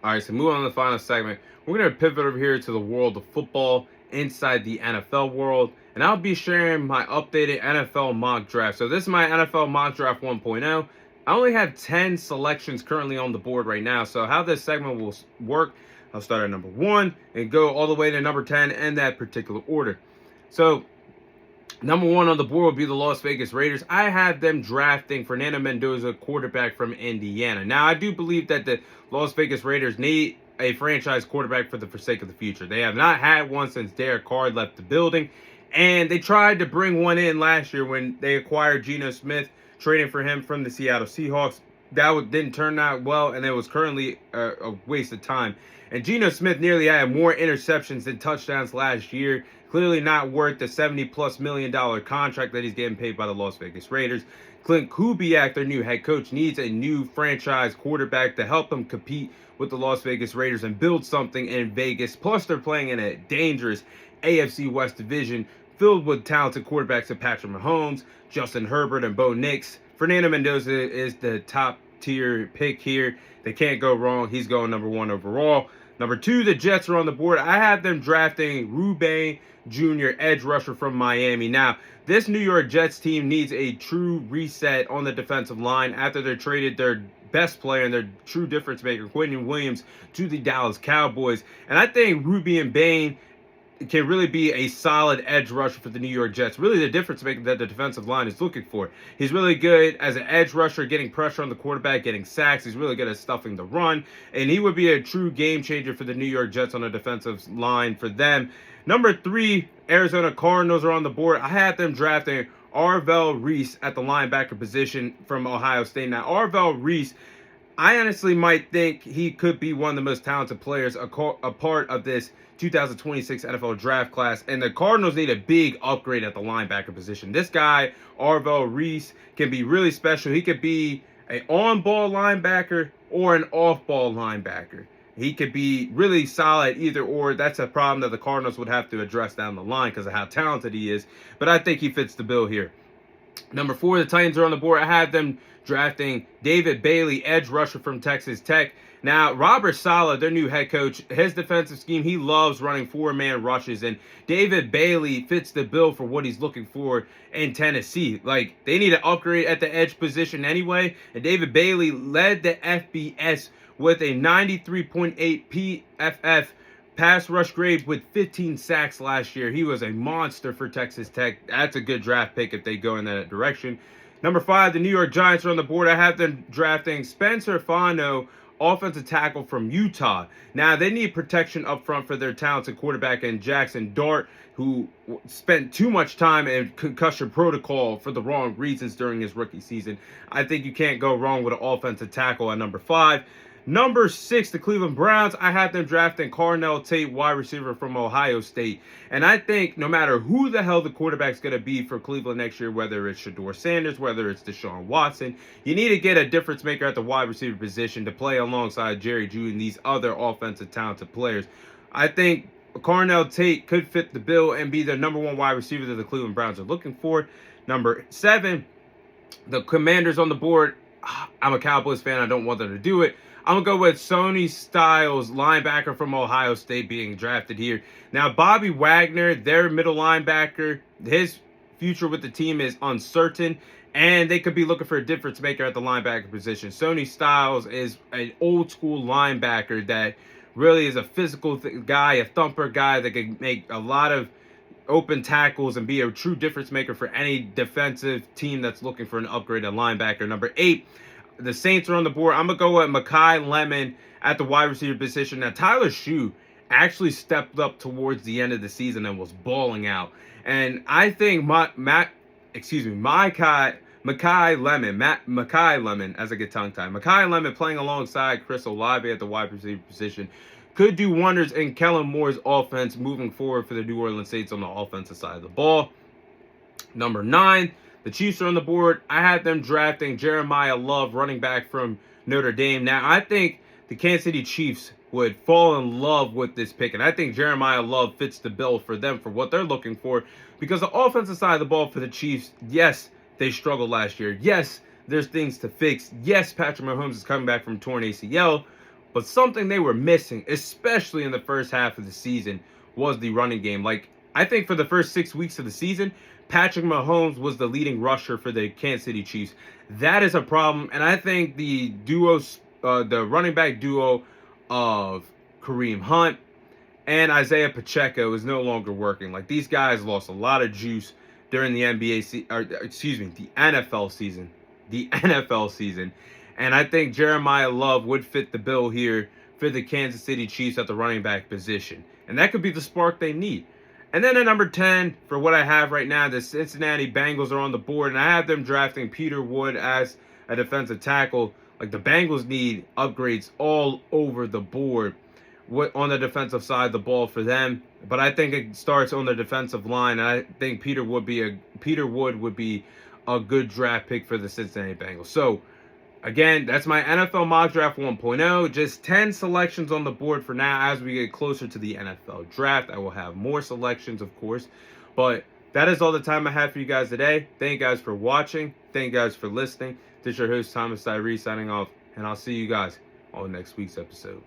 All right, so moving on to the final segment, we're going to pivot over here to the world of football inside the NFL world, and I'll be sharing my updated NFL mock draft. So this is my NFL mock draft 1.0. I only have 10 selections currently on the board right now, so how this segment will work, I'll start at number 1 and go all the way to number 10 in that particular order. So number 1 on the board will be the Las Vegas Raiders. I have them drafting Fernando Mendoza, quarterback from Indiana. Now, I do believe that the Las Vegas Raiders need a franchise quarterback for the sake of the future. They have not had one since Derek Carr left the building, and they tried to bring one in last year when they acquired Geno Smith, trading for him from the Seattle Seahawks. That didn't turn out well, and it was currently a waste of time. And Geno Smith nearly had more interceptions than touchdowns last year. Clearly not worth the $70+ million contract that he's getting paid by the Las Vegas Raiders. Clint Kubiak, their new head coach, needs a new franchise quarterback to help them compete with the Las Vegas Raiders and build something in Vegas. Plus, they're playing in a dangerous AFC West division filled with talented quarterbacks of Patrick Mahomes, Justin Herbert, and Bo Nix. Fernando Mendoza is the top tier pick here. They can't go wrong. He's going number 1 overall. Number 2, the Jets are on the board. I have them drafting Ruben Jr., edge rusher from Miami. Now, this New York Jets team needs a true reset on the defensive line after they traded their best player and their true difference maker, Quentin Williams, to the Dallas Cowboys. And I think Ruben Bain can really be a solid edge rusher for the New York Jets. Really the difference maker that the defensive line is looking for. He's really good as an edge rusher, getting pressure on the quarterback, getting sacks. He's really good at stuffing the run. And he would be a true game changer for the New York Jets on the defensive line for them. Number 3, Arizona Cardinals are on the board. I had them drafting Arvell Reese at the linebacker position from Ohio State. Now, Arvell Reese, I honestly might think he could be one of the most talented players, a part of this 2026 NFL draft class, and the Cardinals need a big upgrade at the linebacker position. This guy, Arvell Reese, can be really special. He could be an on-ball linebacker or an off-ball linebacker. He could be really solid either or. That's a problem that the Cardinals would have to address down the line because of how talented he is, but I think he fits the bill here. Number 4, the Titans are on the board. I had them drafting David Bailey, edge rusher from Texas Tech. Now, Robert Saleh, their new head coach, his defensive scheme, he loves running 4-man rushes, and David Bailey fits the bill for what he's looking for in Tennessee. Like, they need an upgrade at the edge position anyway, and David Bailey led the FBS with a 93.8 PFF pass rush grade with 15 sacks last year. He was a monster for Texas Tech. That's a good draft pick if they go in that direction. Number 5, the New York Giants are on the board. I have them drafting Spencer Fano, offensive tackle from Utah. Now, they need protection up front for their talented quarterback in Jackson Dart, who spent too much time in concussion protocol for the wrong reasons during his rookie season. I think you can't go wrong with an offensive tackle at number 5. Number 6, the Cleveland Browns. I have them drafting Carnell Tate, wide receiver from Ohio State. And I think no matter who the hell the quarterback's going to be for Cleveland next year, whether it's Shedeur Sanders, whether it's Deshaun Watson, you need to get a difference maker at the wide receiver position to play alongside Jerry Jeudy and these other offensive talented players. I think Carnell Tate could fit the bill and be the number 1 wide receiver that the Cleveland Browns are looking for. Number 7, the Commanders on the board. I'm a Cowboys fan. I don't want them to do it. I'm going to go with Sonny Styles, linebacker from Ohio State, being drafted here. Now, Bobby Wagner, their middle linebacker, his future with the team is uncertain, and they could be looking for a difference maker at the linebacker position. Sonny Styles is an old-school linebacker that really is a physical guy, a thumper guy that can make a lot of open tackles and be a true difference maker for any defensive team that's looking for an upgraded linebacker. Number 8, the Saints are on the board. I'm going to go with Makai Lemon at the wide receiver position. Now, Tyler Shue actually stepped up towards the end of the season and was balling out. And I think Makai Lemon, as I get tongue-tied. Makai Lemon playing alongside Chris Olave at the wide receiver position could do wonders in Kellen Moore's offense moving forward for the New Orleans Saints on the offensive side of the ball. Number 9, the Chiefs are on the board. I had them drafting Jeremiah Love, running back from Notre Dame. Now, I think the Kansas City Chiefs would fall in love with this pick, and I think Jeremiah Love fits the bill for them for what they're looking for, because the offensive side of the ball for the Chiefs, yes, they struggled last year. Yes, there's things to fix. Yes, Patrick Mahomes is coming back from torn ACL, But something they were missing, especially in the first half of the season, was the running game. Like, I think for the first 6 weeks of the season, Patrick Mahomes was the leading rusher for the Kansas City Chiefs. That is a problem, and I think the running back duo of Kareem Hunt and Isaiah Pacheco is no longer working. Like, these guys lost a lot of juice during the the NFL season. The NFL season. And I think Jeremiah Love would fit the bill here for the Kansas City Chiefs at the running back position. And that could be the spark they need. And then at number 10, for what I have right now, the Cincinnati Bengals are on the board, and I have them drafting Peter Wood as a defensive tackle. Like, the Bengals need upgrades all over the board on the defensive side of the ball for them. But I think it starts on the defensive line, and I think Peter Wood would be a good draft pick for the Cincinnati Bengals. So, again, that's my NFL Mock Draft 1.0. Just 10 selections on the board for now. As we get closer to the NFL Draft, I will have more selections, of course. But that is all the time I have for you guys today. Thank you guys for watching. Thank you guys for listening. This is your host, Thomas Tyree, signing off. And I'll see you guys on next week's episode.